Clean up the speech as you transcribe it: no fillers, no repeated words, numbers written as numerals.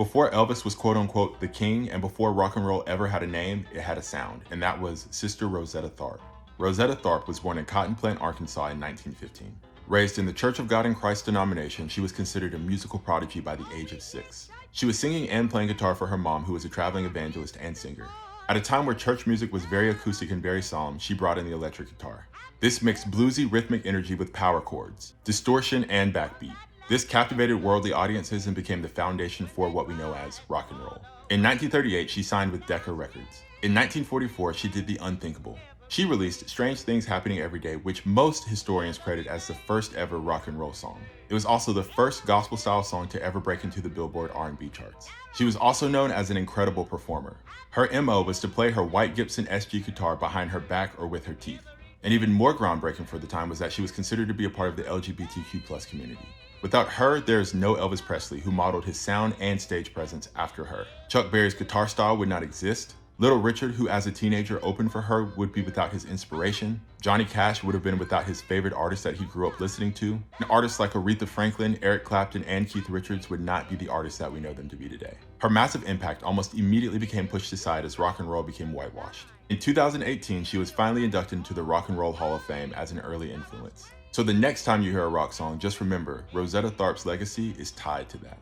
Before Elvis was quote-unquote the king, and before rock and roll ever had a name, it had a sound, and that was Sister Rosetta Tharpe. Rosetta Tharpe was born in Cotton Plant, Arkansas in 1915. Raised in the Church of God in Christ denomination, she was considered a musical prodigy by the age of 6. She was singing and playing guitar for her mom, who was a traveling evangelist and singer. At a time where church music was very acoustic and very solemn, she brought in the electric guitar. This mixed bluesy rhythmic energy with power chords, distortion, and backbeat. This captivated worldly audiences and became the foundation for what we know as rock and roll. In 1938, she signed with Decca Records. In 1944, she did the unthinkable. She released Strange Things Happening Every Day, which most historians credit as the first ever rock and roll song. It was also the first gospel-style song to ever break into the Billboard R&B charts. She was also known as an incredible performer. Her MO was to play her white Gibson SG guitar behind her back or with her teeth. And even more groundbreaking for the time was that she was considered to be a part of the LGBTQ+ community. Without her, there is no Elvis Presley, who modeled his sound and stage presence after her. Chuck Berry's guitar style would not exist. Little Richard, who as a teenager opened for her, would be without his inspiration. Johnny Cash would have been without his favorite artist that he grew up listening to. And artists like Aretha Franklin, Eric Clapton, and Keith Richards would not be the artists that we know them to be today. Her massive impact almost immediately became pushed aside as rock and roll became whitewashed. In 2018, she was finally inducted into the Rock and Roll Hall of Fame as an early influence. So the next time you hear a rock song, just remember, Rosetta Tharpe's legacy is tied to that.